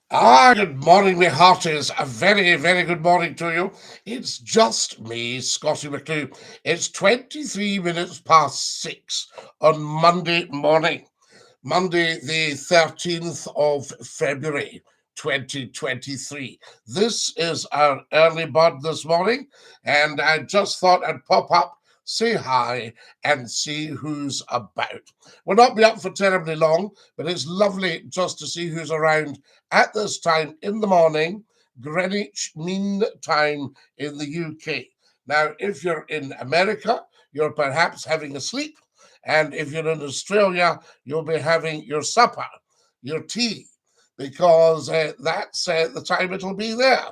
Good morning, my hearties. A very, very good morning to you. It's just me, Scottie McClue. It's 23 minutes past 6 on Monday morning, Monday, the 13th of February, 2023. This is our early bird this morning, and I just thought I'd pop up, say hi, and see who's about. We'll not be up for terribly long, but it's lovely just to see who's around at this time in the morning, Greenwich Mean Time in the UK. Now, if you're in America, you're perhaps having a sleep. And if you're in Australia, you'll be having your supper, your tea, because that's the time it'll be there.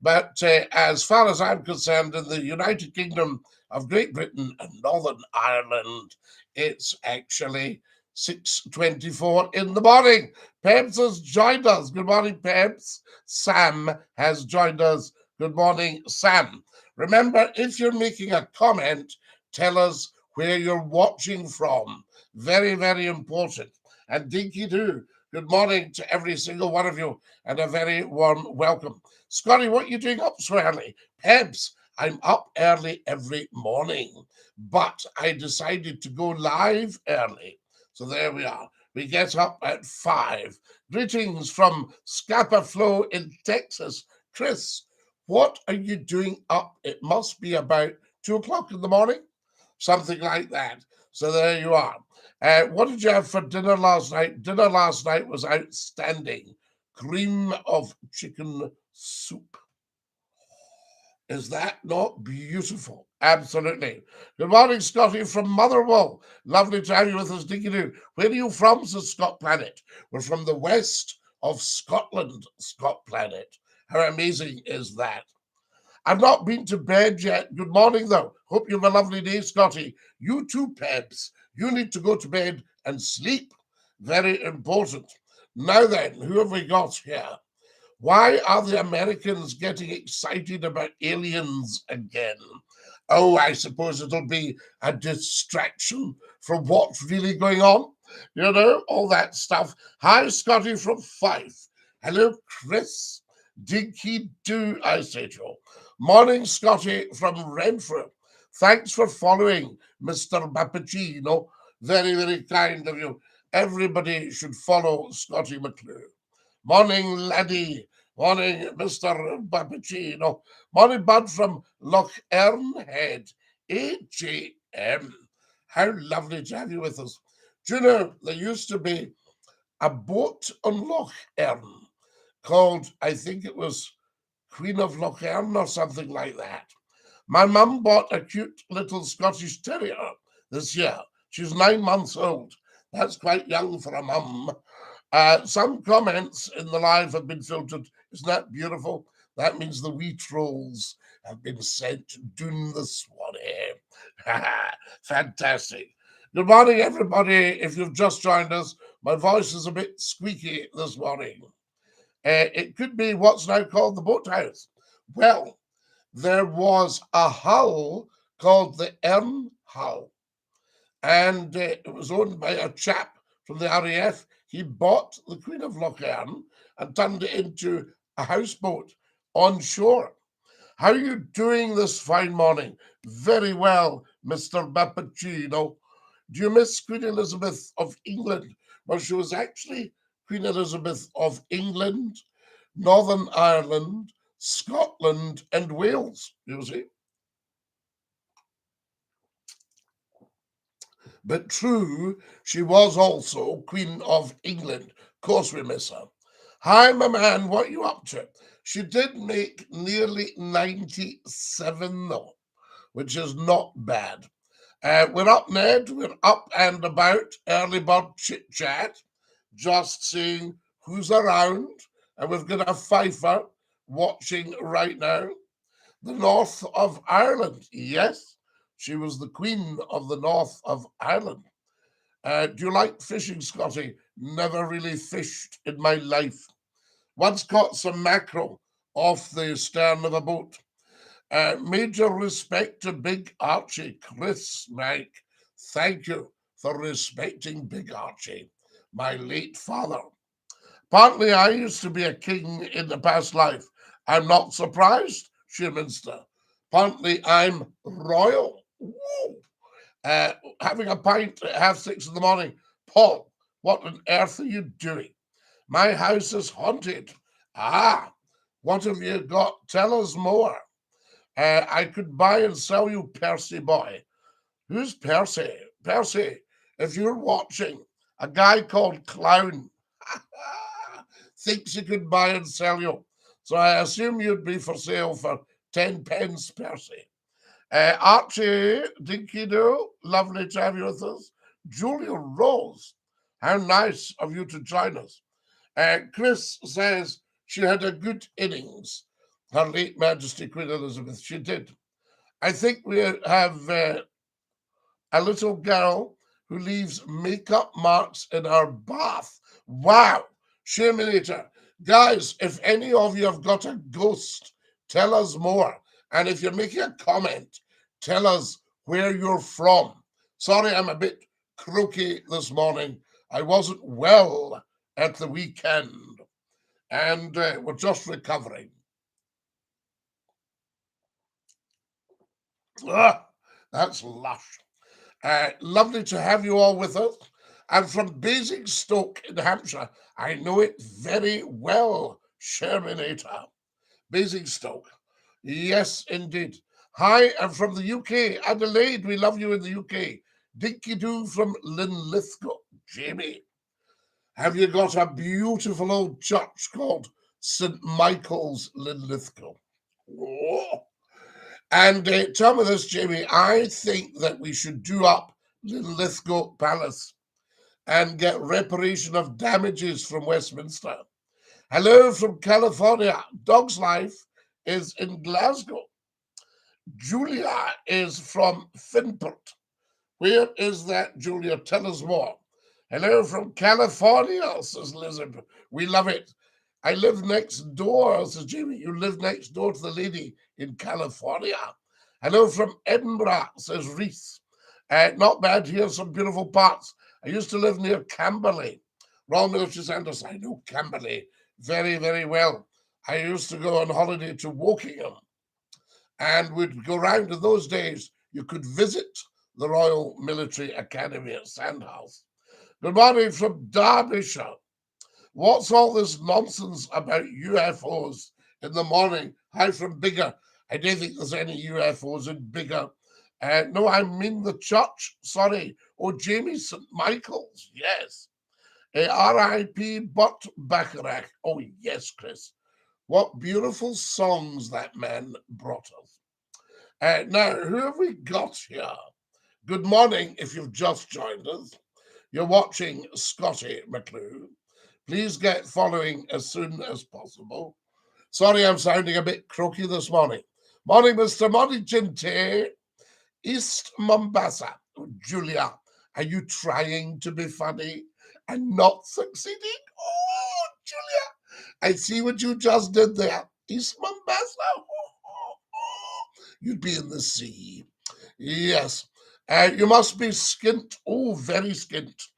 But as far as I'm concerned, in the United Kingdom of Great Britain and Northern Ireland, it's actually 6:24 in the morning. Pebs has joined us. Good morning, Pebs. Sam has joined us. Good morning, Sam. Remember, if you're making a comment, tell us where you're watching from. Very, very important. And Dinky-Doo, good morning to every single one of you and a very warm welcome. Scotty, what are you doing up so early? Pebs, I'm up early every morning, but I decided to go live early. So there we are. We get up at 5. Greetings from Scapa Flow in Texas. Chris, what are you doing up? It must be about 2 o'clock in the morning, something like that. So there you are. What did you have for dinner last night? Dinner last night was outstanding. Cream of chicken soup. Is that not beautiful? Absolutely. Good morning, Scotty from Motherwell. Lovely to have you with us, Dinky-Doo. Where are you from, says Scott Planet? We're from the west of Scotland, Scott Planet. How amazing is that? I've not been to bed yet. Good morning, though. Hope you have a lovely day, Scotty. You too, Pebs. You need to go to bed and sleep. Very important. Now then, who have we got here? Why are the Americans getting excited about aliens again? Oh, I suppose it'll be a distraction from what's really going on. You know, all that stuff. Hi, Scotty from Fife. Hello, Chris. Dinky-Doo, I say to you. Morning, Scotty from Renfrew. Thanks for following, Mr. Bappicino. Very, very kind of you. Everybody should follow Scotty McClue. Morning, laddie. Morning, Mr. Bappicino. Morning, Bud from Loch Earn Head. AGM. How lovely to have you with us. Do you know, there used to be a boat on Loch Earn called, I think it was Queen of Loch Earn or something like that. My mum bought a cute little Scottish Terrier this year. She's 9 months old. That's quite young for a mum. Some comments in the live have been filtered. Isn't that beautiful? That means the wee trolls have been sent doon this morning. Fantastic. Good morning, everybody. If you've just joined us, my voice is a bit squeaky this morning. It could be what's now called the boathouse. Well, there was a hull called the M hull, and it was owned by a chap from the RAF. He bought the Queen of Loch Earn and turned it into a houseboat on shore. How are you doing this fine morning? Very well, Mr. Bappicino. Do you miss Queen Elizabeth of England? Well, she was actually Queen Elizabeth of England, Northern Ireland, Scotland, and Wales, you see. But true, she was also Queen of England. Of course, we miss her. Hi, my man, what are you up to? She did make nearly 97, though, which is not bad. We're up, Ned. We're up and about. Early bird chit chat. Just seeing who's around. And we've got a fifer watching right now. The north of Ireland. Yes, she was the queen of the north of Ireland. Do you like fishing, Scotty? Never really fished in my life. Once caught some mackerel off the stern of a boat. Major respect to Big Archie. Chris, Mike, thank you for respecting Big Archie, my late father. Apparently, I used to be a king in the past life. I'm not surprised, Shearminster. Apparently, I'm royal. Woo! Having a pint at 6:30 in the morning. Paul, what on earth are you doing? My house is haunted. Ah, what have you got? Tell us more. I could buy and sell you, Percy boy. Who's Percy? Percy, if you're watching, a guy called Clown thinks he could buy and sell you. So I assume you'd be for sale for 10 pence, Percy. Archie, DINKY-DOO, lovely to have you with us. Julia Rose, how nice of you to join us. Chris says she had a good innings, Her late Majesty Queen Elizabeth. She did. I think we have a little girl who leaves makeup marks in her bath. Wow! Shaminator. Guys, if any of you have got a ghost, tell us more. And if you're making a comment, tell us where you're from. Sorry, I'm a bit croaky this morning. I wasn't well at the weekend, and we're just recovering. That's lush. Lovely to have you all with us. I'm from Basingstoke in Hampshire. I know it very well, Shermanator. Basingstoke. Yes, indeed. Hi, I'm from the UK. Adelaide, we love you in the UK. DINKY-DOO from Linlithgow. Jamie, have you got a beautiful old church called St. Michael's, Linlithgow? Oh. And tell me this, Jamie, I think that we should do up Linlithgow Palace and get reparation of damages from Westminster. Hello from California. Dog's Life is in Glasgow. Julia is from Finport. Where is that, Julia? Tell us more. Hello from California, says Elizabeth. We love it. I live next door, says Jamie. You live next door to the lady in California. Hello from Edinburgh, says Reese. Not bad here, some beautiful parts. I used to live near Camberley. Royal Military Centres. I know Camberley very, very well. I used to go on holiday to Wokingham and we'd go round. In those days, you could visit the Royal Military Academy at Sandhouse. Good morning from Derbyshire. What's all this nonsense about UFOs in the morning? Hi from Bigger. I don't think there's any UFOs in Bigger. No, I mean the church. Sorry. Oh, Jamie St. Michael's. Yes. R.I.P. Burt Bacharach. Oh, yes, Chris. What beautiful songs that man brought us. Now, who have we got here? Good morning, if you've just joined us. You're watching Scottie McClue. Please get following as soon as possible. Sorry, I'm sounding a bit croaky this morning. Morning, Mr. Monigente. East Mombasa. Julia, are you trying to be funny and not succeeding? Oh, Julia, I see what you just did there. East Mombasa. You'd be in the sea. Yes. You must be skint. Oh, very skint.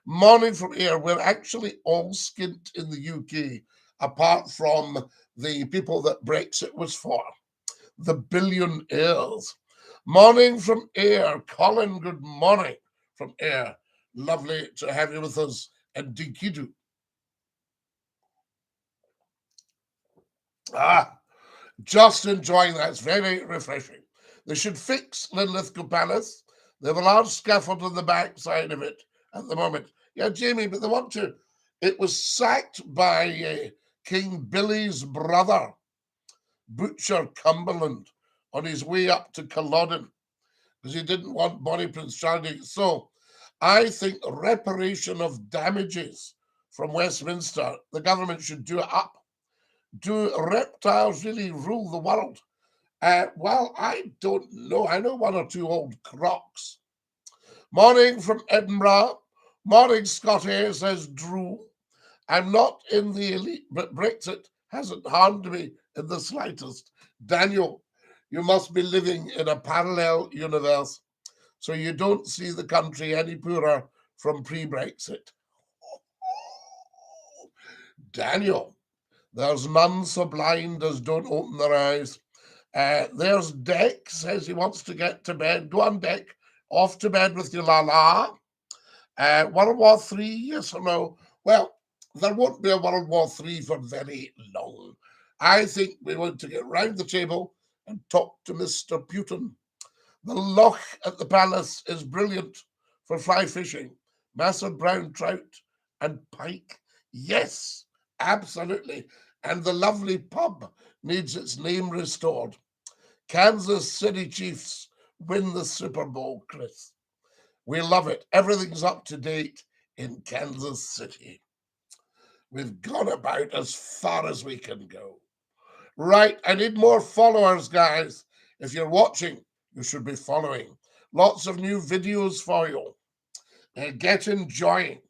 Morning from here. We're actually all skint in the UK, apart from the people that Brexit was for, the billionaires. Morning from Ayr. Colin, good morning from Ayr. Lovely to have you with us. And DINKY-DOO. Just enjoying that. It's very refreshing. They should fix Linlithgow Palace. They have a large scaffold on the back side of it at the moment. Yeah, Jamie, but they want to. It was sacked by King Billy's brother, Butcher Cumberland, on his way up to Culloden, because he didn't want Bonnie Prince Charlie. So I think reparation of damages from Westminster, the government should do it up. Do reptiles really rule the world? Well, I don't know. I know one or two old crocs. Morning from Edinburgh. Morning, Scottie, says Drew. I'm not in the elite, but Brexit hasn't harmed me in the slightest. Daniel, you must be living in a parallel universe, so you don't see the country any poorer from pre-Brexit. Daniel, there's none so blind as don't open their eyes. There's Dick, says he wants to get to bed. Go on, Dick. Off to bed with your la-la. World War III, yes or no? Well, there won't be a World War III for very long. I think we want to get round the table and talk to Mr. Putin. The loch at the palace is brilliant for fly fishing. Massive brown trout and pike. Yes, absolutely. And the lovely pub needs its name restored. Kansas City Chiefs win the Super Bowl, Chris. We love it. Everything's up to date in Kansas City. We've gone about as far as we can go. Right, I need more followers, guys. If you're watching, you should be following. Lots of new videos for you. Get enjoying.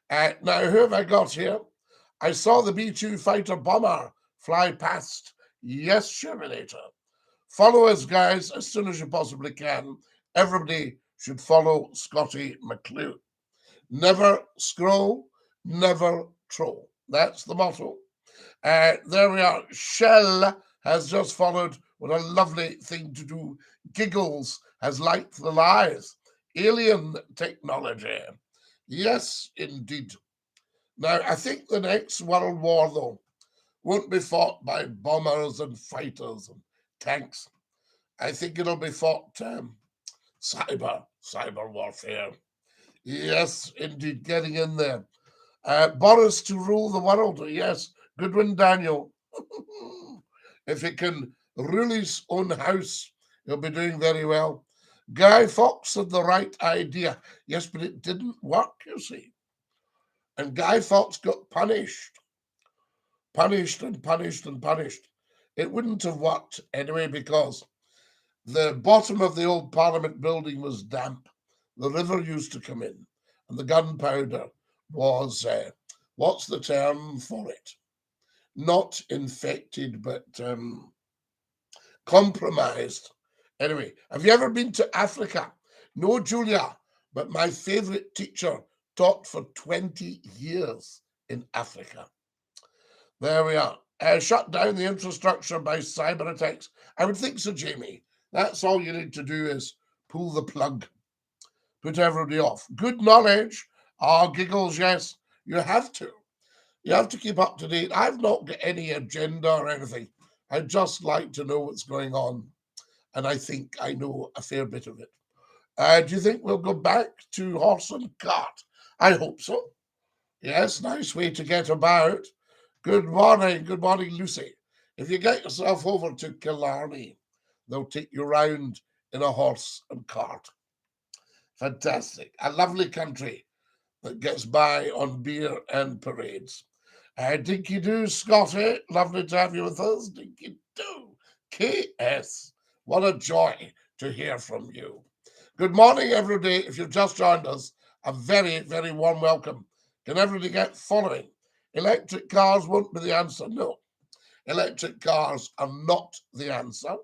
Now, who have I got here? I saw the B-2 fighter bomber fly past. Yes, Sherminator. Follow us, guys, as soon as you possibly can. Everybody should follow Scottie McCLUE. Never scroll, never troll. That's the motto. There we are. Shell has just followed. What a lovely thing to do. Giggles has liked the lies. Alien technology. Yes, indeed. Now, I think the next World War, though, won't be fought by bombers and fighters and tanks. I think it'll be fought cyber warfare. Yes, indeed, getting in there. Boris to rule the world. Yes, good one, Daniel. If it can rule his own house, he'll be doing very well. Guy Fawkes had the right idea. Yes, but it didn't work, you see. And Guy Fawkes got punished. Punished and punished and punished. It wouldn't have worked anyway because the bottom of the old Parliament building was damp. The river used to come in, and the gunpowder was, what's the term for it? Not infected, but compromised. Anyway, have you ever been to Africa? No, Julia, but my favorite teacher taught for 20 years in Africa. There we are. Shut down the infrastructure by cyber attacks. I would think so, Jamie. That's all you need to do is pull the plug. Put everybody off. Good knowledge. Giggles, yes. You have to. You have to keep up to date. I've not got any agenda or anything. I just like to know what's going on. And I think I know a fair bit of it. Do you think we'll go back to horse and cart? I hope so. Yes, nice way to get about. Good morning, Lucy. If you get yourself over to Killarney, they'll take you round in a horse and cart. Fantastic. A lovely country that gets by on beer and parades. Dinky-Doo, Scottie, lovely to have you with us. Dinky-Doo. KS, what a joy to hear from you. Good morning, everybody. If you've just joined us, a very, very warm welcome. Can everybody get following? Electric cars won't be the answer. No, electric cars are not the answer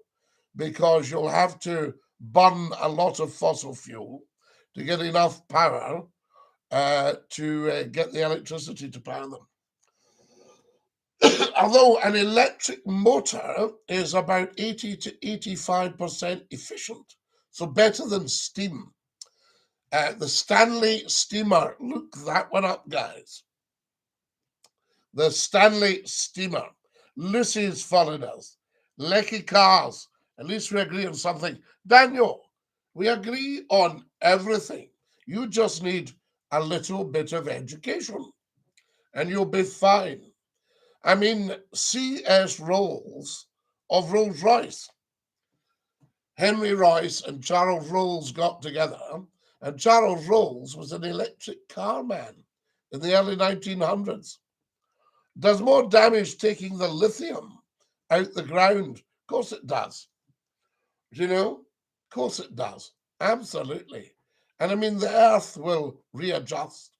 because you'll have to burn a lot of fossil fuel to get enough power to get the electricity to power them. Although an electric motor is about 80 to 85% efficient, so better than steam. The Stanley Steamer, look that one up, guys. The Stanley Steamer. Lucy's followed us. Lecky Cars. At least we agree on something. Daniel, we agree on everything. You just need a little bit of education and you'll be fine. I mean, C.S. Rolls of Rolls-Royce. Henry Royce and Charles Rolls got together, and Charles Rolls was an electric car man in the early 1900s. Does more damage taking the lithium out the ground? Of course it does. Do you know? Of course it does. Absolutely. And I mean, the earth will readjust.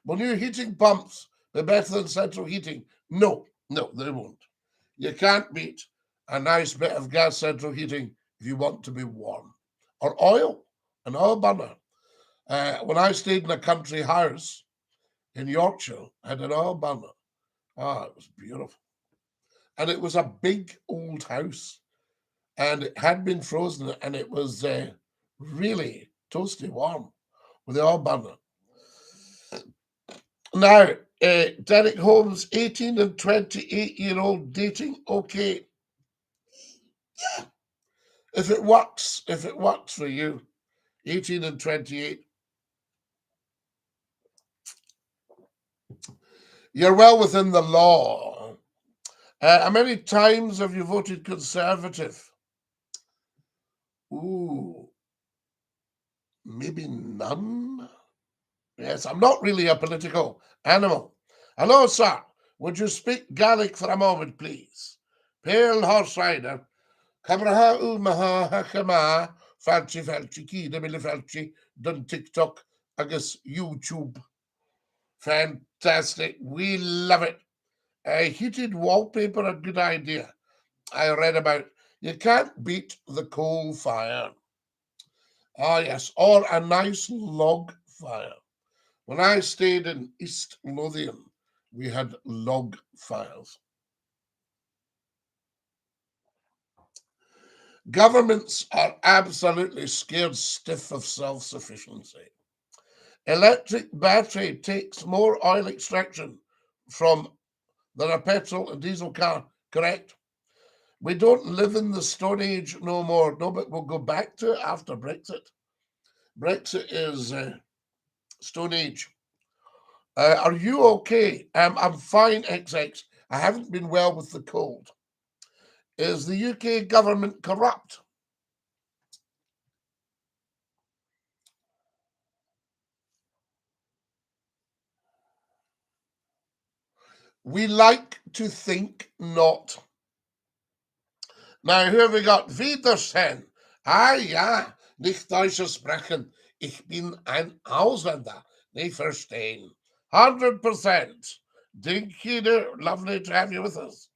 Will new heating pumps be better than central heating? No, they won't. You can't beat a nice bit of gas central heating if you want to be warm. Or oil, an oil burner. When I stayed in a country house in Yorkshire, I had an oil burner. Ah, it was beautiful. And it was a big old house. And it had been frozen, and it was really toasty warm with the all burner. Now, Derek Holmes, 18 and 28-year-old dating, okay. Yeah, if it works for you, 18 and 28, you're well within the law. How many times have you voted Conservative? Ooh, maybe none? Yes, I'm not really a political animal. Hello, sir. Would you speak Gaelic for a moment, please? Pale horse rider. Cameraha umaha hakama falchi falchi ki demili falchi done TikTok agus YouTube. Fantastic. We love it. A heated wallpaper, a good idea. I read about you can't beat the coal fire. Ah, yes, or a nice log fire. When I stayed in East Lothian, we had log fires. Governments are absolutely scared stiff of self-sufficiency. Electric battery takes more oil extraction from than a petrol and diesel car, correct? We don't live in the Stone Age no more. No, but we'll go back to it after Brexit. Brexit is Stone Age. Are you okay? I'm fine, XX. I haven't been well with the cold. Is the UK government corrupt? We like to think not. Now, who have we got? Wiedersehen. Ah ja, nicht Deutsch sprechen. Ich bin ein Ausländer. Nicht verstehen. 100%. Dinky-Doo, lovely to have you with us.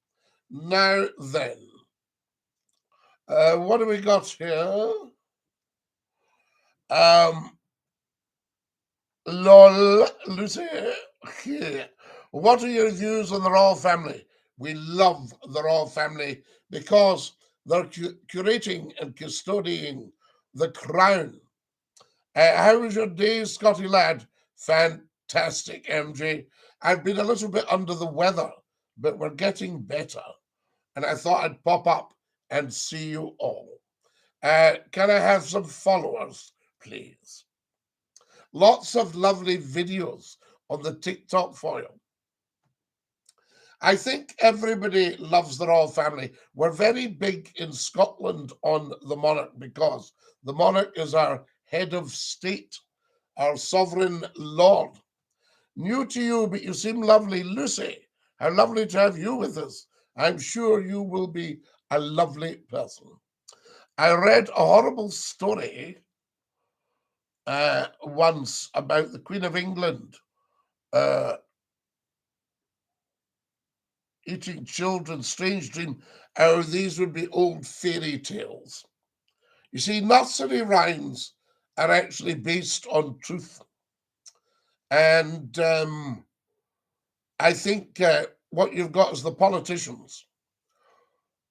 Now then, what do we got here? Lol, Lucy. What are your views on the royal family? We love the royal family because they're curating and custodying the crown. How was your day, Scotty lad? Fantastic, MJ. I've been a little bit under the weather, but we're getting better. And I thought I'd pop up and see you all. Can I have some followers, please? Lots of lovely videos on the TikTok for you. I think everybody loves the royal family. We're very big in Scotland on the monarch because the monarch is our head of state, our sovereign lord. New to you, but you seem lovely. Lucy, how lovely to have you with us. I'm sure you will be a lovely person. I read a horrible story once about the Queen of England eating children, strange dream. Oh, these would be old fairy tales. You see, nursery rhymes are actually based on truth. And I think what you've got is the politicians.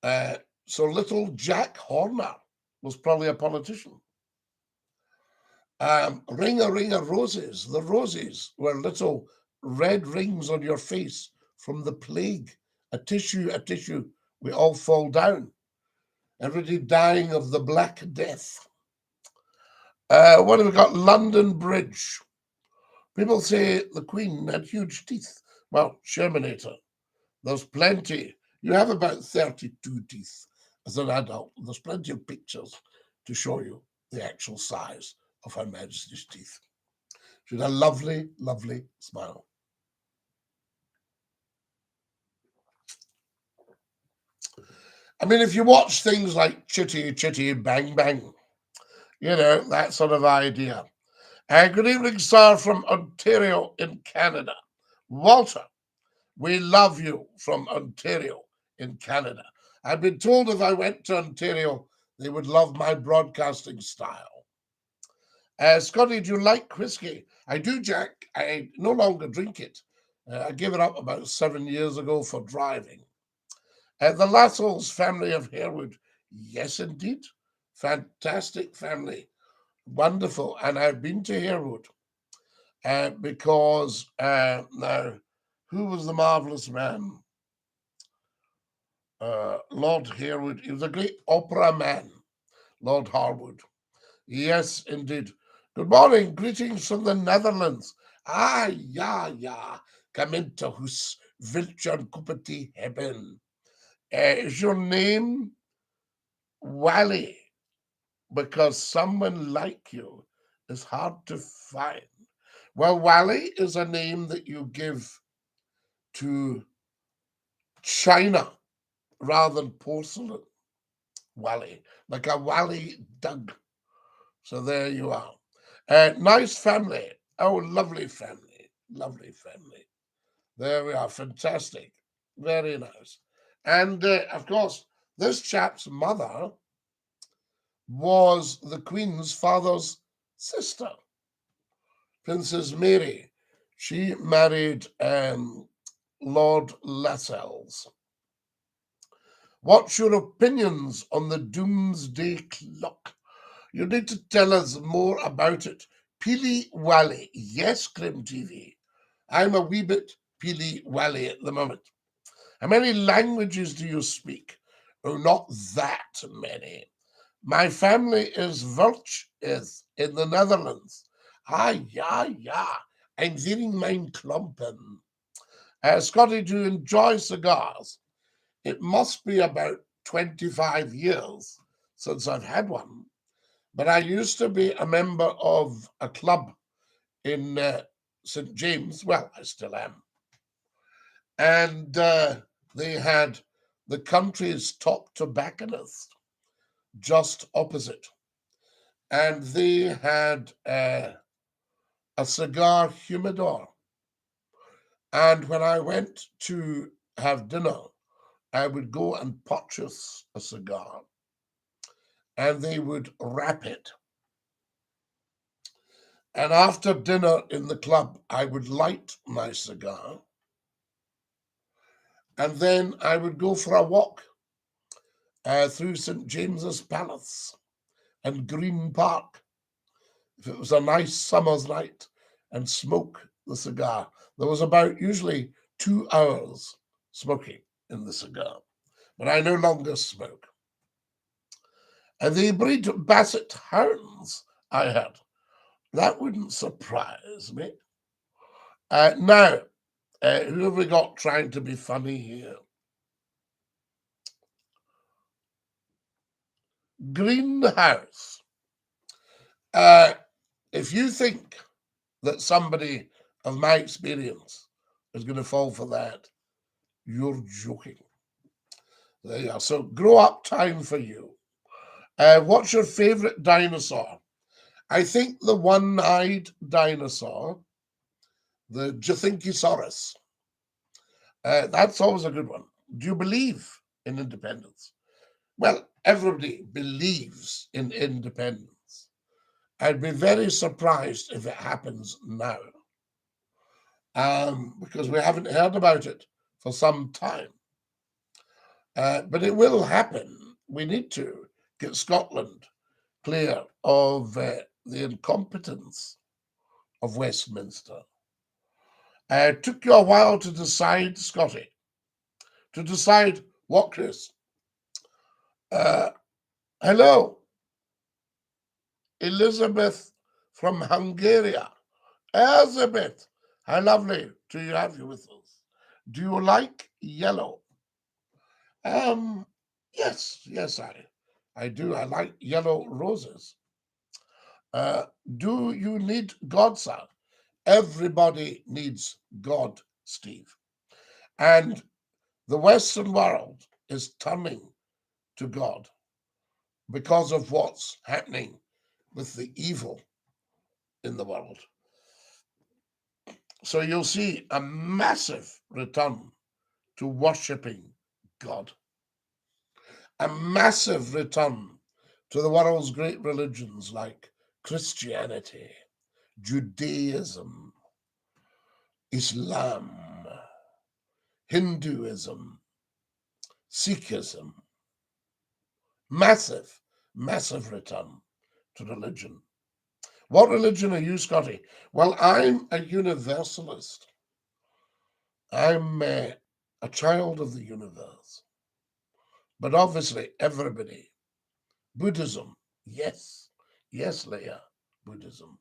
So little Jack Horner was probably a politician. Ring a ring of roses. The roses were little red rings on your face from the plague. A tissue, we all fall down. Everybody dying of the Black Death. What have we got? London Bridge. People say the Queen had huge teeth. Well, Shermanator, there's plenty. You have about 32 teeth as an adult. There's plenty of pictures to show you the actual size of Her Majesty's teeth. She had a lovely, lovely smile. I mean, if you watch things like Chitty, Chitty, Bang, Bang, you know, that sort of idea. Good evening, sir, from Ontario in Canada. Walter, we love you from Ontario in Canada. I've been told if I went to Ontario, they would love my broadcasting style. Scotty, do you like whiskey? I do, Jack. I no longer drink it, I gave it up about 7 years ago for driving. The Lassells family of Harewood, yes, indeed. Fantastic family. Wonderful. And I've been to Harewood because now, who was the marvelous man? Lord Harewood. He was a great opera man, Lord Harwood. Yes, indeed. Good morning. Greetings from the Netherlands. Ja. Gemeente Hus, Wiltjan Kuppeti hebben. Is your name Wally? Because someone like you is hard to find. Well, Wally is a name that you give to china rather than porcelain. Wally, like a Wally Doug. So there you are. Nice family. Oh, lovely family. Lovely family. There we are. Fantastic. Very nice. And of course, this chap's mother was the Queen's father's sister, Princess Mary. She married Lord Lascelles. What's your opinions on the doomsday clock? You need to tell us more about it. Peely Wally. Yes, Grim TV. I'm a wee bit Peely Wally at the moment. How many languages do you speak? Oh, not that many. My family is Welsh, is in the Netherlands. Ja. I'm wearing mein Klompen. Scotty, do you enjoy cigars? It must be about 25 years since I've had one. But I used to be a member of a club in St. James. Well, I still am. And they had the country's top tobacconist just opposite. And they had a cigar humidor. And when I went to have dinner, I would go and purchase a cigar. And they would wrap it. And after dinner in the club, I would light my cigar. And then I would go for a walk through St. James's Palace and Green Park, if it was a nice summer's night, and smoke the cigar. There was about usually 2 hours smoking in the cigar, but I no longer smoke. And the breed Basset hounds I had, that wouldn't surprise me. Now, who have we got trying to be funny here? Greenhouse. If you think that somebody of my experience is going to fall for that, you're joking. There you are. So grow up time for you. What's your favorite dinosaur? I think the one-eyed dinosaur, the Jathinkisaurus. That's always a good one. Do you believe in independence? Well, everybody believes in independence. I'd be very surprised if it happens now, because we haven't heard about it for some time. But it will happen. We need to get Scotland clear of the incompetence of Westminster. It took you a while to decide, Scotty. To decide what, Chris? Hello, Elizabeth from Hungary. Elizabeth, how lovely to have you with us. Do you like yellow? Yes, I do. I like yellow roses. Do you need God, sir? Everybody needs God, Steve. And the Western world is turning to God because of what's happening with the evil in the world. So you'll see a massive return to worshipping God, a massive return to the world's great religions like Christianity, Judaism, Islam, Hinduism, Sikhism, massive return to religion. What religion are you, Scotty? Well, I'm a universalist. I'm a child of the universe. But obviously, everybody. Buddhism, yes. Yes, Leah, Buddhism.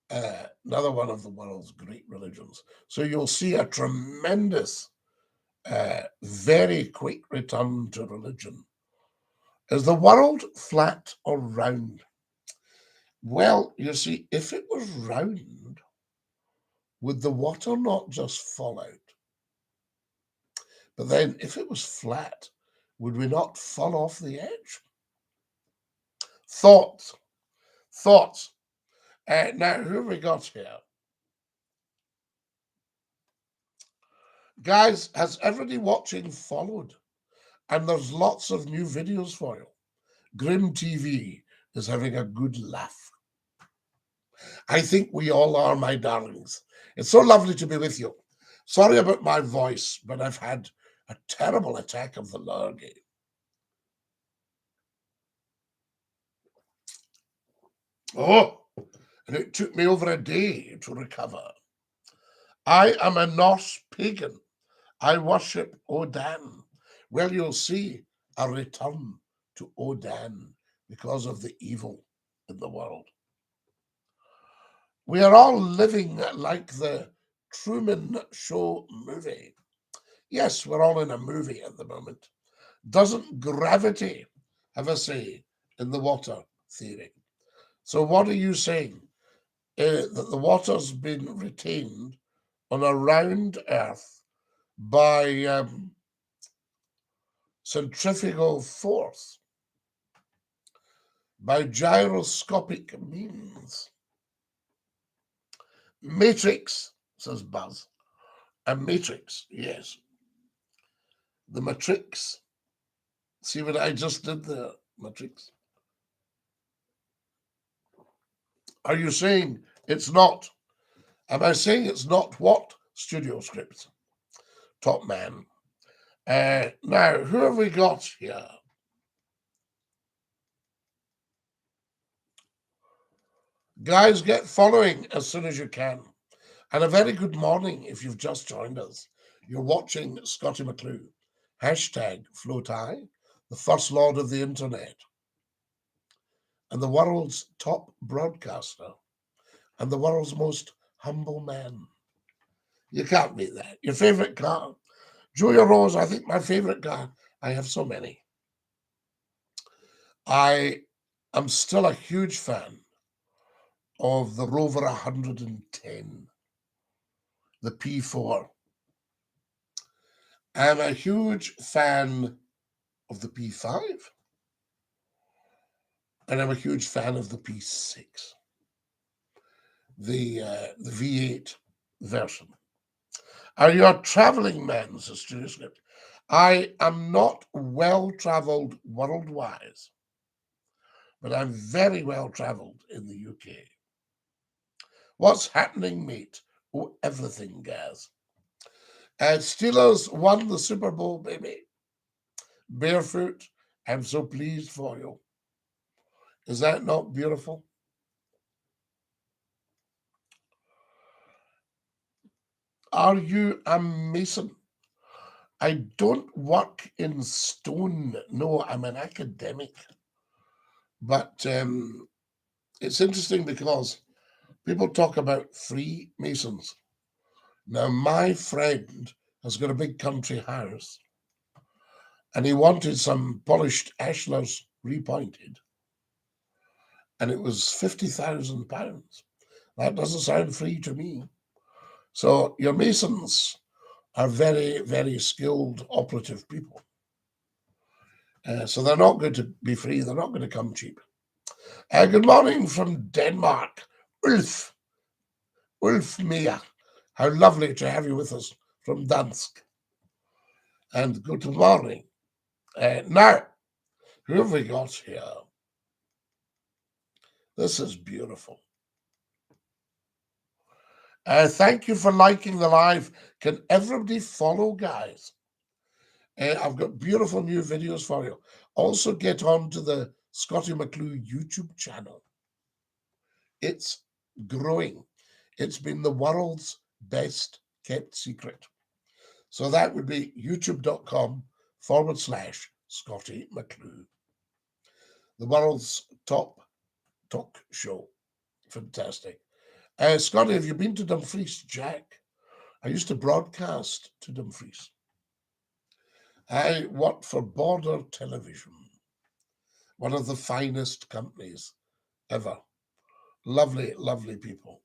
Another one of the world's great religions. So you'll see a tremendous, very quick return to religion. Is the world flat or round? Well, you see, if it was round, would the water not just fall out? But then if it was flat, would we not fall off the edge? Thoughts. Now, who have we got here? Guys, has everybody watching followed? And there's lots of new videos for you. Grim TV is having a good laugh. I think we all are, my darlings. It's so lovely to be with you. Sorry about my voice, but I've had a terrible attack of the lurgy. Oh, and it took me over a day to recover. I am a Norse pagan. I worship Odin. Well, you'll see a return to Odin because of the evil in the world. We are all living like the Truman Show movie. Yes, we're all in a movie at the moment. Doesn't gravity have a say in the water theory? So what are you saying? That the water's been retained on a round Earth by centrifugal force, by gyroscopic means. Matrix, says Buzz. A matrix, yes. The matrix. See what I just did there, matrix? Are you saying it's not? Am I saying it's not what? Studio script. Top man. Now, who have we got here? Guys, get following as soon as you can. And a very good morning if you've just joined us. You're watching Scottie McClue. Hashtag FloatI, the first lord of the internet, and the world's top broadcaster, and the world's most humble man. You can't beat that. Your favorite car? Julia Rose, I think my favorite car. I have so many. I am still a huge fan of the Rover 110, the P4. I'm a huge fan of the P5, and I'm a huge fan of the P6, the V8 version. Are you a traveling man, says Studio Script? I am not well-traveled world-wise, but I'm very well-traveled in the UK. What's happening, mate? Oh, everything, Gaz. Steelers won the Super Bowl, baby. Barefoot, I'm so pleased for you. Is that not beautiful? Are you a mason? I don't work in stone. No, I'm an academic. But it's interesting because people talk about Freemasons. Now, my friend has got a big country house, and he wanted some polished ashlars repointed, and it was £50,000. That doesn't sound free to me. So your Masons are very, very skilled operative people. So they're not going to be free. They're not going to come cheap. Good morning from Denmark, Ulf Mia. How lovely to have you with us from Dansk. And good morning. Now, who have we got here? This is beautiful. Thank you for liking the live. Can everybody follow, guys? I've got beautiful new videos for you. Also, get on to the Scottie McClue YouTube channel. It's growing. It's been the world's best kept secret. So that would be youtube.com/Scottie McClue. The world's top talk show. Fantastic. Scottie, have you been to Dumfries, Jack? I used to broadcast to Dumfries. I worked for Border Television, one of the finest companies ever. Lovely, lovely people.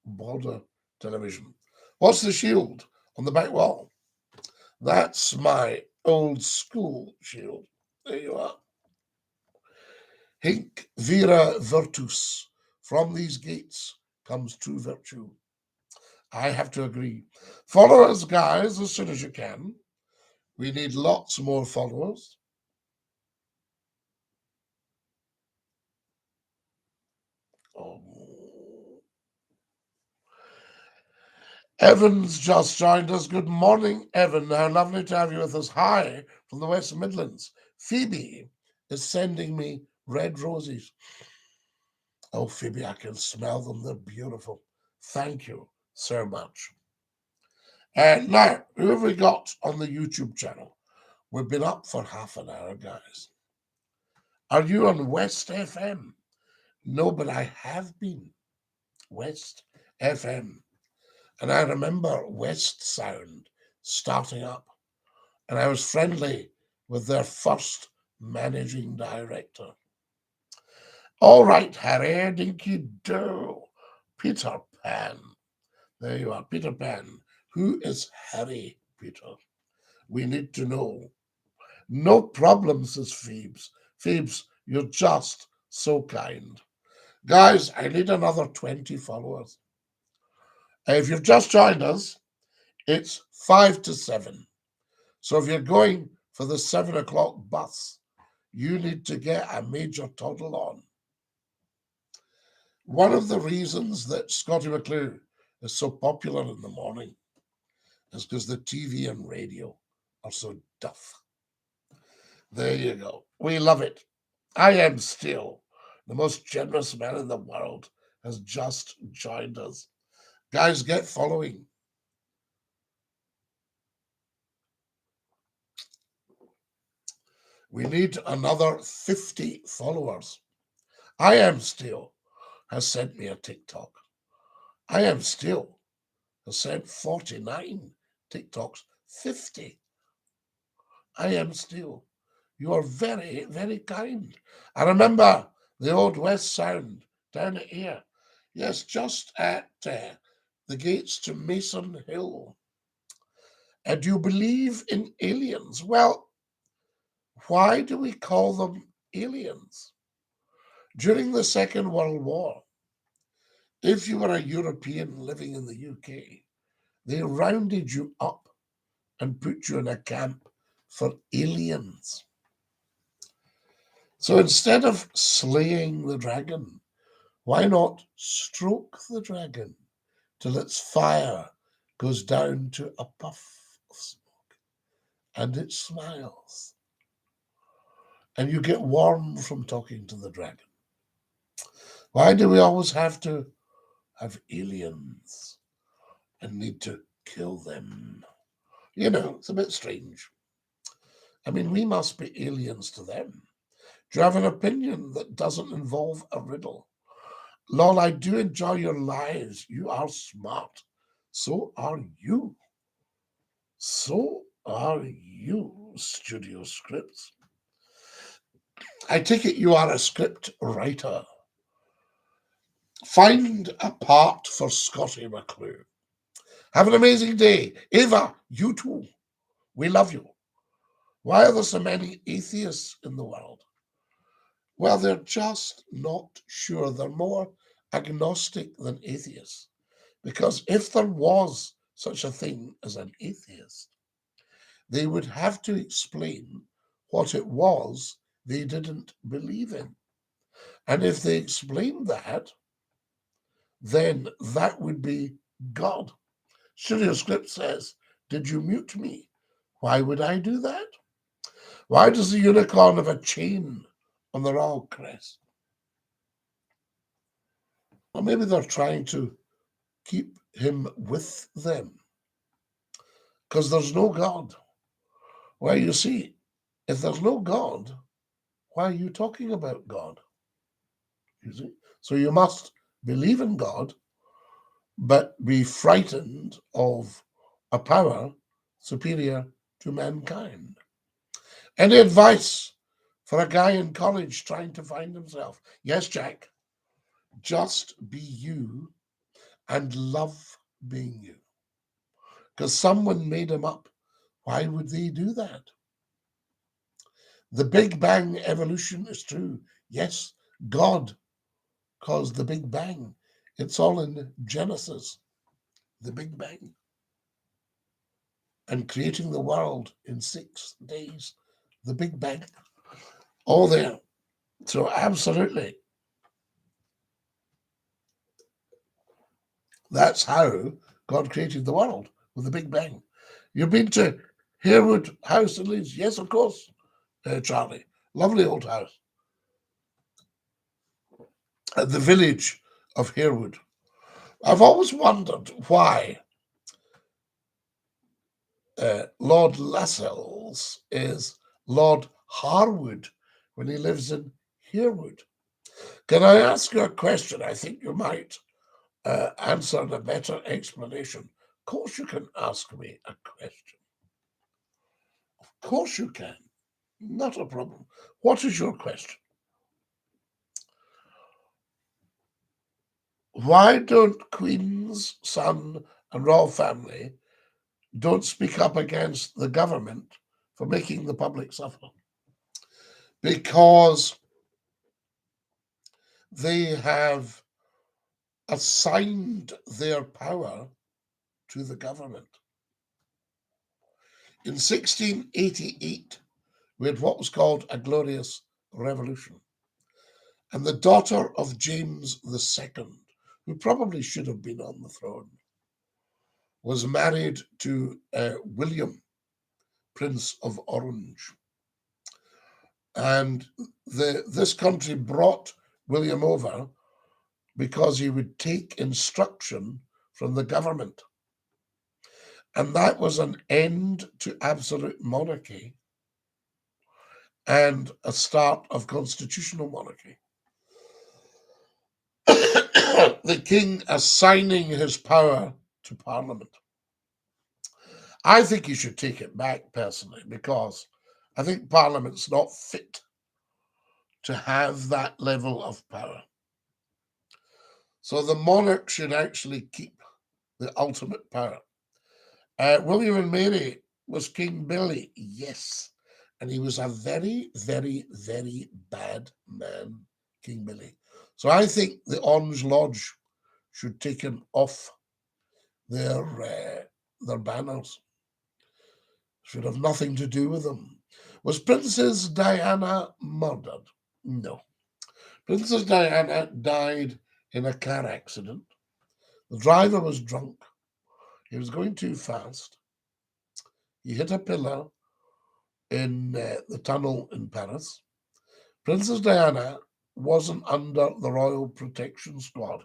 Border Television. What's the shield on the back wall? That's my old school shield. There you are. Hinc vira virtus. From these gates comes true virtue. I have to agree. Follow us, guys, as soon as you can. We need lots more followers. Oh. Evan's just joined us. Good morning, Evan. How lovely to have you with us. Hi from the West Midlands. Phoebe is sending me red roses. Oh, Phoebe, I can smell them. They're beautiful. Thank you so much. And now, who have we got on the YouTube channel? We've been up for half an hour, guys. Are you on West FM? No, but I have been. West FM. And I remember West Sound starting up. And I was friendly with their first managing director. All right, Harry, Dinky-Doo, Peter Pan. There you are, Peter Pan. Who is Harry, Peter? We need to know. No problem, says Phoebes. Phoebes, you're just so kind. Guys, I need another 20 followers. If you've just joined us, it's 5 to 7. So if you're going for the 7 o'clock bus, you need to get a major toddle on. One of the reasons that Scottie McClue is so popular in the morning is because the TV and radio are so duff. There you go. We love it. I am still the most generous man in the world has just joined us. Guys, get following. We need another 50 followers. I am still has sent me a TikTok. I am still has sent 49 TikToks, 50. I am still. You are very, very kind. I remember the old West Sound down here. Yes, just at the gates to Mason Hill. Do you believe in aliens? Well, why do we call them aliens? During the Second World War, if you were a European living in the UK, they rounded you up and put you in a camp for aliens. So instead of slaying the dragon, why not stroke the dragon till its fire goes down to a puff of smoke and it smiles? And you get warm from talking to the dragon. Why do we always have to have aliens and need to kill them? You know, it's a bit strange. I mean, we must be aliens to them. Do you have an opinion that doesn't involve a riddle? Lol, I do enjoy your lives. You are smart. So are you. So are you, Studio Scripts. I take it you are a script writer. Find a part for Scottie McClue. Have an amazing day. Ava, you too. We love you. Why are there so many atheists in the world? Well, they're just not sure. They're more agnostic than atheists. Because if there was such a thing as an atheist, they would have to explain what it was they didn't believe in. And if they explained that, then that would be God. Studio Script says, did you mute me? Why would I do that? Why does the unicorn have a chain on the royal crest? Or maybe they're trying to keep him with them. Because there's no God. Well, you see, if there's no God, why are you talking about God? You see? So you must believe in God, but be frightened of a power superior to mankind. Any advice for a guy in college trying to find himself? Yes, Jack. Just be you and love being you. Because someone made him up. Why would they do that? The Big Bang evolution is true. Yes, God caused the Big Bang. It's all in Genesis, the Big Bang. And creating the world in 6 days, the Big Bang. All there. So absolutely. That's how God created the world, with the Big Bang. You've been to Harewood House in Leeds? Yes, of course, Charlie. Lovely old house. At the village of Harewood. I've always wondered why Lord Lascelles is Lord Harwood when he lives in Harewood. Can I ask you a question? I think you might answer in a better explanation. Of course you can ask me a question. Of course you can. Not a problem. What is your question? Why don't Queen's son and royal family don't speak up against the government for making the public suffer? Because they have assigned their power to the government. In 1688, we had what was called a glorious revolution. And the daughter of James II, who probably should have been on the throne, was married to William, Prince of Orange. And this country brought William over because he would take instruction from the government. And that was an end to absolute monarchy and a start of constitutional monarchy. The king assigning his power to Parliament. I think he should take it back personally, because I think Parliament's not fit to have that level of power. So the monarch should actually keep the ultimate power. William and Mary was King Billy, yes. And he was a very, very, very bad man, King Billy. So I think the Orange Lodge should take him off their banners. Should have nothing to do with them. Was Princess Diana murdered? No. Princess Diana died in a car accident. The driver was drunk. He was going too fast. He hit a pillar in the tunnel in Paris. Princess Diana wasn't under the Royal Protection Squad.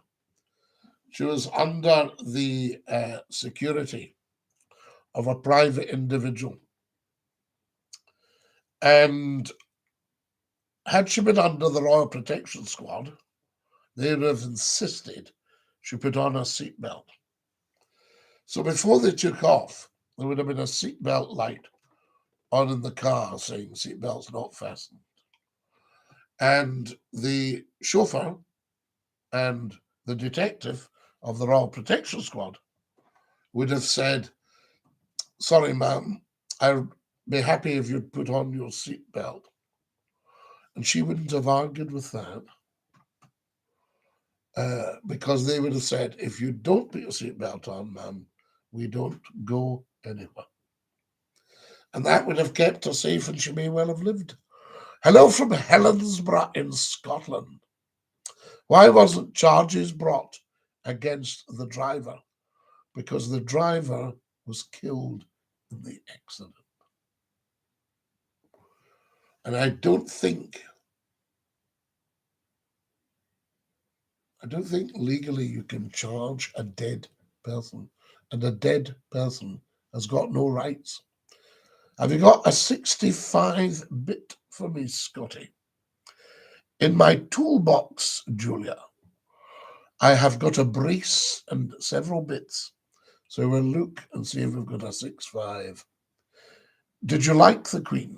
She was under the security of a private individual. And had she been under the Royal Protection Squad, they would have insisted she put on a seatbelt. So before they took off, there would have been a seatbelt light on in the car saying seatbelt's not fastened. And the chauffeur and the detective of the Royal Protection Squad would have said, sorry, ma'am, I'd be happy if you'd put on your seatbelt. And she wouldn't have argued with that. Because they would have said, if you don't put your seatbelt on, ma'am, we don't go anywhere. And that would have kept her safe, and she may well have lived. Hello from Helensburgh in Scotland. Why wasn't charges brought against the driver? because the driver was killed in the accident. And I don't think legally you can charge a dead person, and a dead person has got no rights. Have you got a 65-bit for me, Scotty? In my toolbox, Julia, I have got a brace and several bits. So we'll look and see if we've got a 65. Did you like the Queen?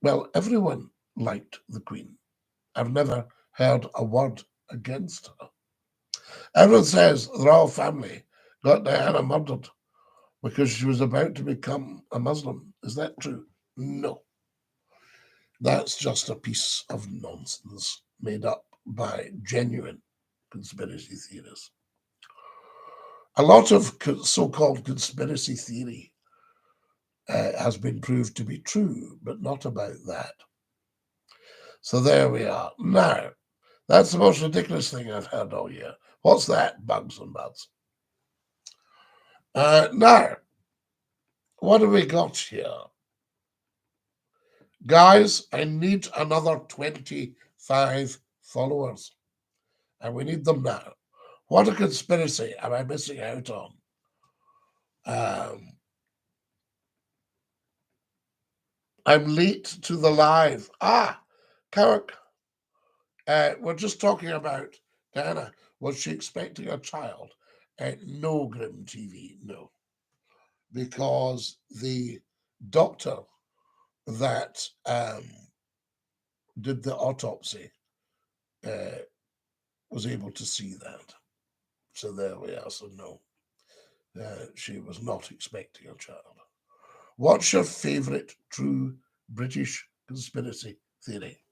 Well, everyone liked the Queen. I've never heard a word against her. Everyone says the royal family got Diana murdered because she was about to become a Muslim. Is that true? No. That's just a piece of nonsense made up by genuine conspiracy theorists. A lot of so-called conspiracy theory has been proved to be true, but not about that. So there we are. Now, that's the most ridiculous thing I've heard all year. What's that? Bugs and buds. Now, what have we got here? Guys, I need another 25 followers, and we need them now. What a conspiracy am I missing out on? I'm late to the live. Carrick, we're just talking about Diana. Was she expecting a child? No, Grim TV, no. Because the doctor that did the autopsy was able to see that. So there we are. So no, she was not expecting a child. What's your favourite true British conspiracy theory?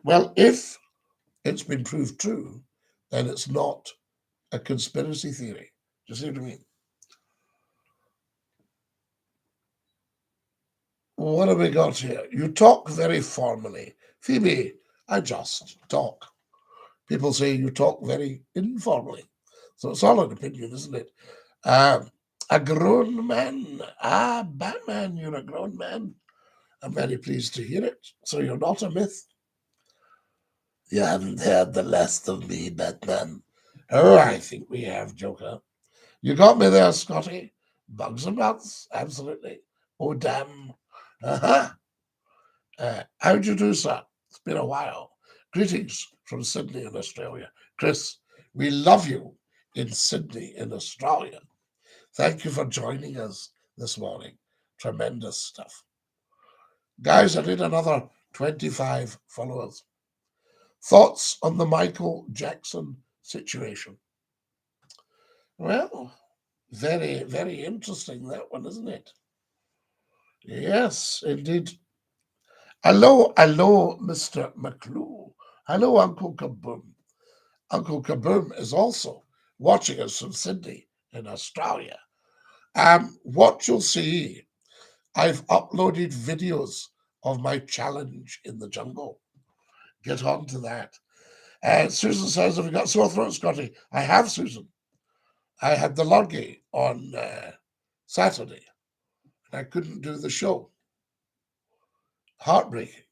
Well, if it's been proved true, then it's not a conspiracy theory. Do you see what I mean? What have we got here? You talk very formally. Phoebe, I just talk. People say you talk very informally. So it's all an opinion, isn't it? A grown man. Batman, you're a grown man. I'm very pleased to hear it. So you're not a myth. You haven't heard the last of me, Batman. Oh, I think we have, Joker. You got me there, Scotty. Bugs and bugs, absolutely. Oh, damn. Uh-huh. How'd you do, sir? It's been a while. Greetings from Sydney in Australia. Chris, we love you in Sydney in Australia. Thank you for joining us this morning. Tremendous stuff. Guys, I need another 25 followers. Thoughts on the Michael Jackson situation? Well, very, very interesting, that one, isn't it? Yes, indeed. Hello, Mr. McCLUE. Hello, Uncle Kaboom. Uncle Kaboom is also watching us from Sydney in Australia. What you'll see, I've uploaded videos of my challenge in the jungle. Get on to that. Susan says, have you got sore throat, Scotty? I have, Susan. I had the lurgy on Saturday, and I couldn't do the show. Heartbreaking.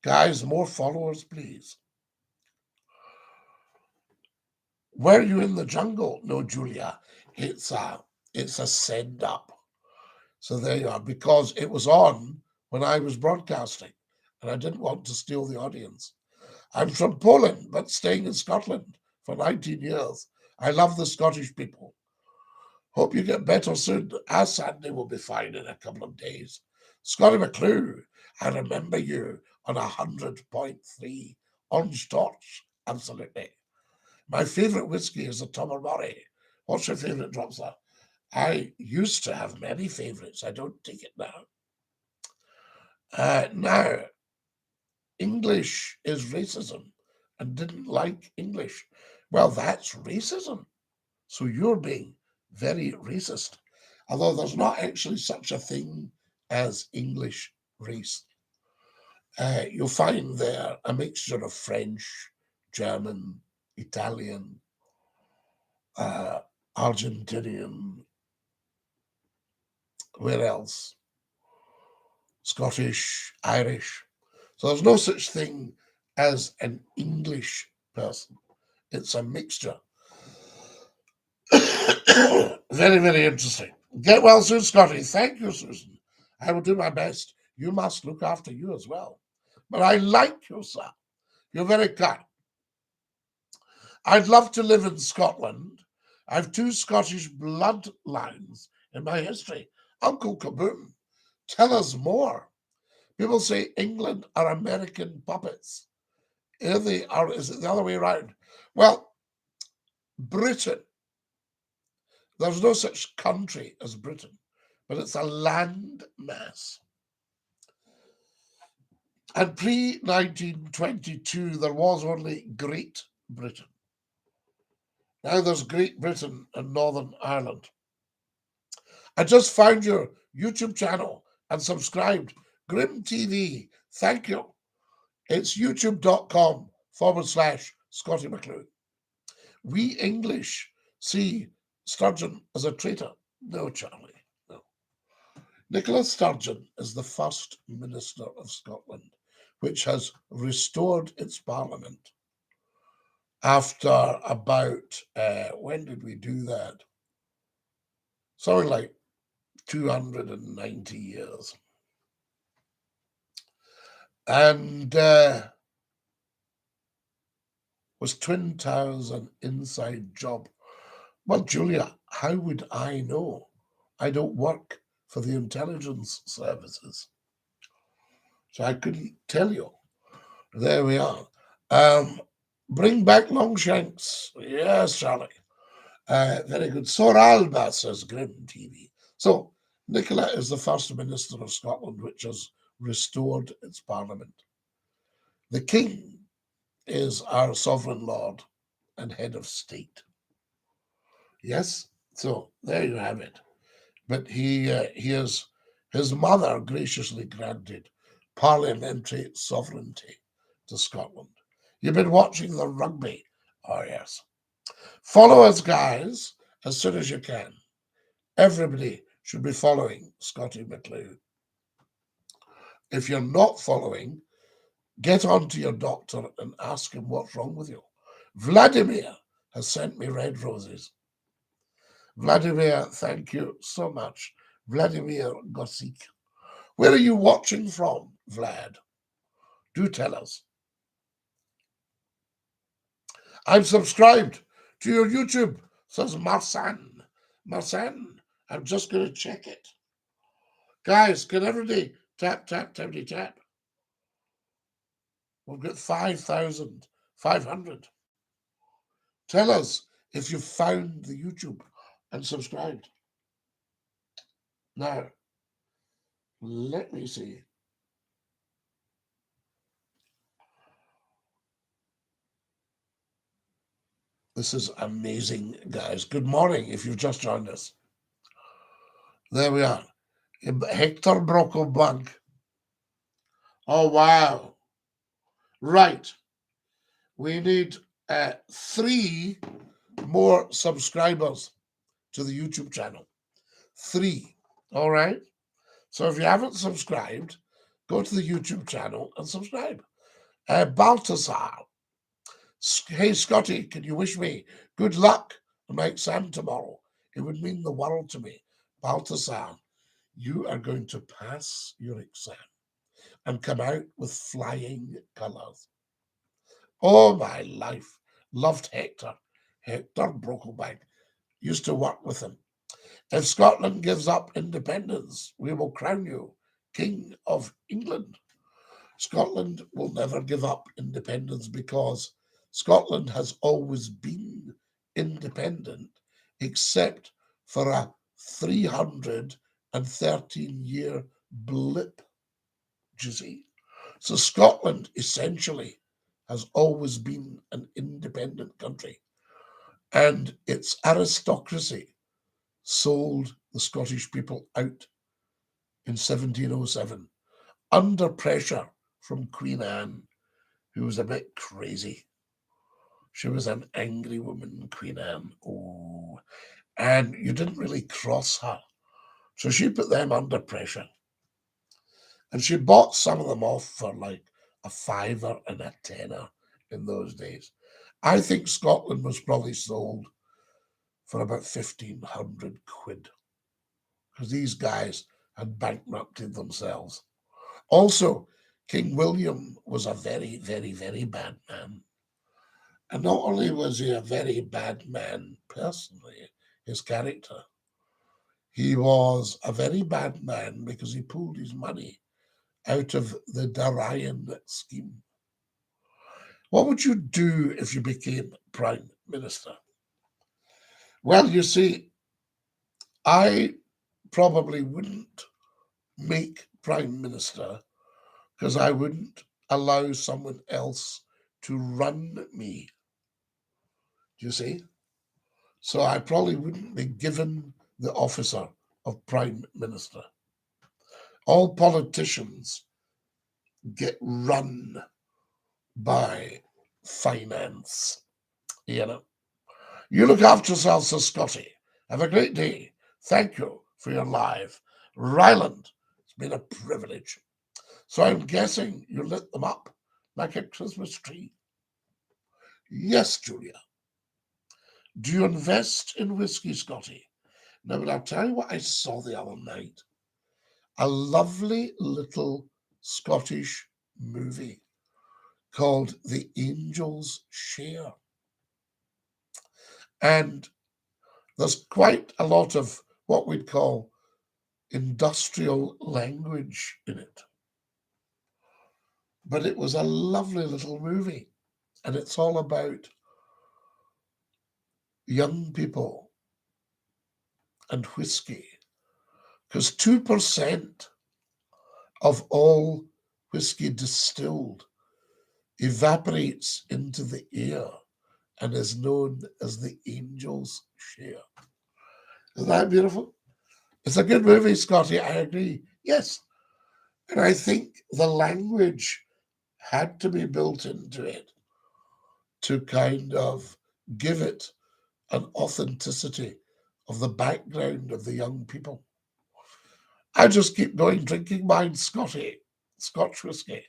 Guys, more followers, please. Were you in the jungle? No, Julia. It's a send up. So there you are, because it was on when I was broadcasting, and I didn't want to steal the audience. I'm from Poland, but staying in Scotland for 19 years. I love the Scottish people. Hope you get better soon. Sandy will be fine in a couple of days. Scotty McClue, I remember you on 100.3 Orange Torch. Absolutely. My favourite whiskey is the Tobermory. What's your favourite drop, sir? I used to have many favourites. I don't take it now. Now, English is racism and didn't like English. Well, that's racism. So you're being very racist. Although there's not actually such a thing as English race. You'll find there a mixture of French, German, Italian, Argentinian, where else? Scottish, Irish. So there's no such thing as an English person. It's a mixture. Very, very interesting. Get well soon, Scotty. Thank you, Susan. I will do my best. You must look after you as well. But I like you, sir. You're very kind. I'd love to live in Scotland. I have 2 Scottish bloodlines in my history. Uncle Kaboom, tell us more. People say England are American puppets. Here they are. Is it the other way around? Well, Britain, there's no such country as Britain, but it's a land mass. And pre-1922, there was only Great Britain. Now there's Great Britain and Northern Ireland. I just found your YouTube channel and subscribed. Grim TV, thank you. It's youtube.com/Scottie McClue. We English see Sturgeon as a traitor. No, Charlie, no. Nicola Sturgeon is the first Minister of Scotland, which has restored its parliament after about, when did we do that? Something like 290 years. And was Twin Towers an inside job? Well, Julia, how would I know? I don't work for the intelligence services. So I couldn't tell you. There we are. Bring back Longshanks. Yes, Charlie. Very good. Sir Alba, says Grim TV. So Nicola is the first Minister of Scotland which has restored its parliament. The King is our sovereign lord and head of state. Yes, so there you have it. But his mother graciously granted parliamentary sovereignty to Scotland. You've been watching the rugby. Oh, yes. Follow us, guys, as soon as you can. Everybody should be following Scottie McClue. If you're not following, get on to your doctor and ask him what's wrong with you. Vladimir has sent me red roses. Vladimir, thank you so much. Vladimir Gosik. Where are you watching from, Vlad? Do tell us. I'm subscribed to your YouTube, says Marsan. Marsan, I'm just going to check it. Guys, can everybody tap, tap, tappity, tap? We've got 5,500. Tell us if you found the YouTube and subscribed. Now, let me see. This is amazing, guys. Good morning if you've just joined us. There we are. Hector Brocklebank. Oh, wow. Right. We need 3 more subscribers to the YouTube channel. 3. All right. So if you haven't subscribed, go to the YouTube channel and subscribe. Baltasar. Hey, Scotty, can you wish me good luck on my exam tomorrow? It would mean the world to me. Baltasar, you are going to pass your exam and come out with flying colours. Oh, my life. Loved Hector. Hector Brocklebank. Used to work with him. If Scotland gives up independence, we will crown you King of England. Scotland will never give up independence because Scotland has always been independent, except for a 313-year blip. Do you see? So Scotland essentially has always been an independent country, and its aristocracy sold the Scottish people out in 1707 under pressure from Queen Anne, who was a bit crazy. She was an angry woman, Queen Anne. Oh, and you didn't really cross her. So she put them under pressure. And she bought some of them off for like a fiver and a tenner in those days. I think Scotland was probably sold for about 1,500 quid because these guys had bankrupted themselves. Also, King William was a very, very, very bad man. And not only was he a very bad man personally, his character, he was a very bad man because he pulled his money out of the Darien scheme. What would you do if you became Prime Minister? Well, you see, I probably wouldn't make Prime Minister because I wouldn't allow someone else to run me. Do you see? So I probably wouldn't be given the officer of Prime Minister. All politicians get run by finance. You know. You look after yourself, Sir Scotty. Have a great day. Thank you for your live. Ryland, it's been a privilege. So I'm guessing you lit them up like a Christmas tree. Yes, Julia. Do you invest in whiskey, Scotty? Now, but I'll tell you what I saw the other night. A lovely little Scottish movie called The Angel's Share. And there's quite a lot of what we'd call industrial language in it. But it was a lovely little movie. And it's all about young people and whiskey. Because 2% of all whiskey distilled evaporates into the air and is known as the Angel's Share. Isn't that beautiful? It's a good movie, Scotty. I agree. Yes. And I think the language had to be built into it to kind of give it an authenticity of the background of the young people. I just keep going drinking mine, Scotty, Scotch whiskey.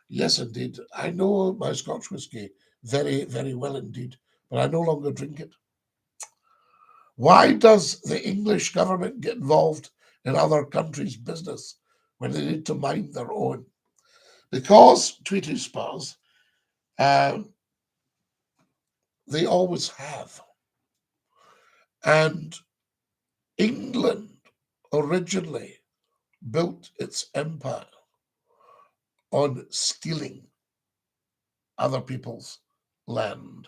Yes, indeed. I know my Scotch whiskey very, very well indeed, but I no longer drink it. Why does the English government get involved in other countries' business when they need to mind their own? Because, Tweety Spurs, they always have. And England originally built its empire on stealing other people's land.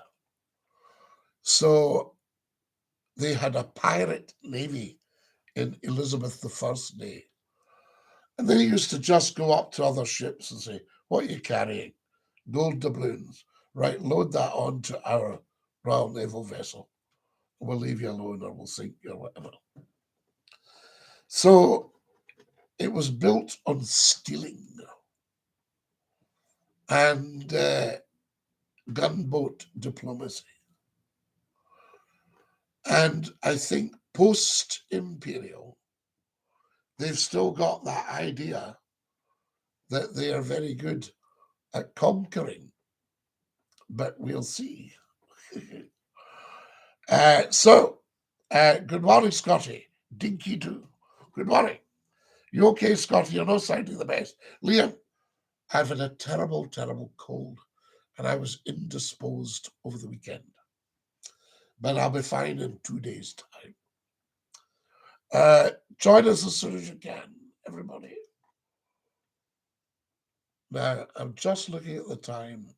So they had a pirate navy in Elizabeth I's day. And they used to just go up to other ships and say, what are you carrying? Gold doubloons. Right, load that onto our Royal Naval vessel. We'll leave you alone or we'll sink you or whatever. So it was built on stealing and gunboat diplomacy. And I think post-imperial, they've still got that idea that they are very good at conquering, but we'll see. Good morning, Scotty. DINKY-DOO. Good morning. You okay, Scotty? You're not sounding the best. Liam, I've had a terrible, terrible cold, and I was indisposed over the weekend. But I'll be fine in 2 days' time. Join us as soon as you can, everybody. Now, I'm just looking at the time.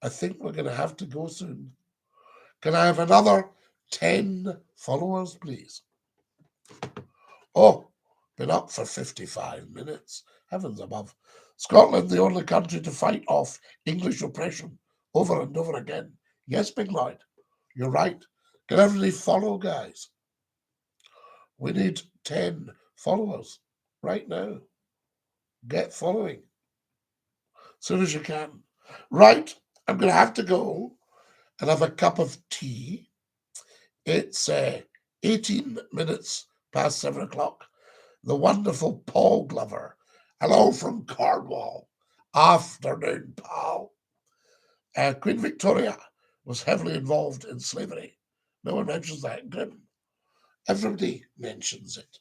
I think we're going to have to go soon. Can I have another 10 followers, please? Oh, been up for 55 minutes. Heavens above. Scotland, the only country to fight off English oppression over and over again. Yes, Big Lloyd, you're right. Can everybody follow, guys? We need 10 followers right now. Get following as soon as you can. Right. I'm going to have to go and have a cup of tea. It's 18 minutes past 7 o'clock. The wonderful Paul Glover. Hello from Cornwall. Afternoon, pal. Queen Victoria was heavily involved in slavery. No one mentions that in Grimm. Everybody mentions it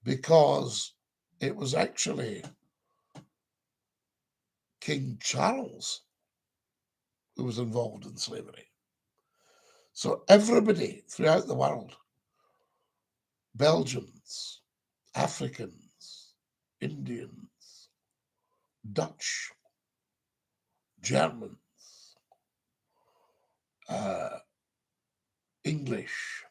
because it was actually King Charles who was involved in slavery. So everybody throughout the world, Belgians, Africans, Indians, Dutch, Germans, English,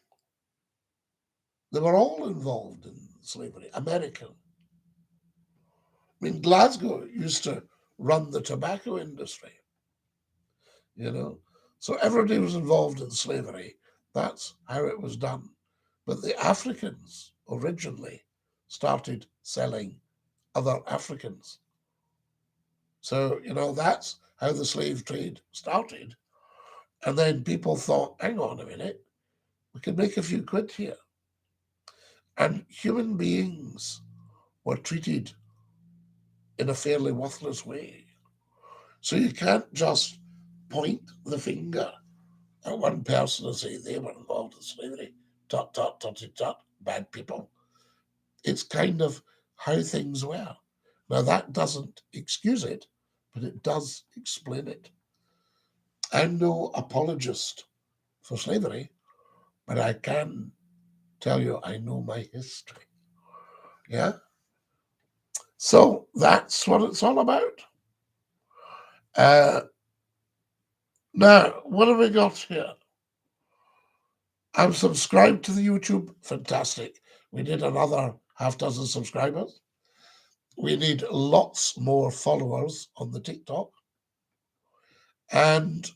they were all involved in slavery. American. I mean, Glasgow used to run the tobacco industry, you know. So everybody was involved in slavery. That's how it was done. But the Africans originally started selling other Africans. So, you know, that's how the slave trade started. And then people thought, hang on a minute, we can make a few quid here. And human beings were treated in a fairly worthless way. So you can't just point the finger at one person and say they were involved in slavery. Tut, tut, tut, tut, tut, bad people. It's kind of how things were. Now, that doesn't excuse it, but it does explain it. I'm no apologist for slavery, but I can tell you I know my history. Yeah? So that's what it's all about. Now, what have we got here? I'm subscribed to the YouTube. Fantastic. We need another half dozen subscribers. We need lots more followers on the TikTok. And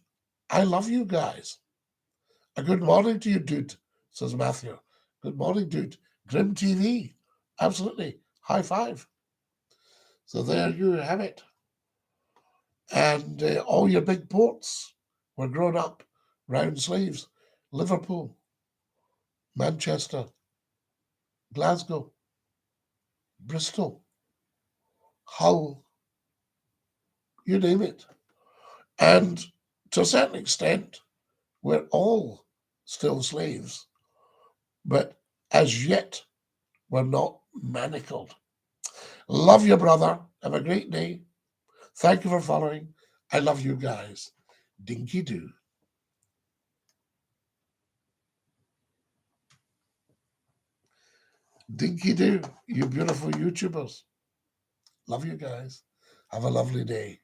I love you guys. A good morning to you, dude, says Matthew. Good morning, dude. Grim TV. Absolutely. High five. So there you have it. And all your big ports were grown up round slaves. Liverpool, Manchester, Glasgow, Bristol, Hull, you name it. And to a certain extent, we're all still slaves, but as yet, we're not manacled. Love you, brother. Have a great day. Thank you for following. I love you guys. Dinky-Doo. Dinky-Doo, you beautiful YouTubers. Love you guys. Have a lovely day.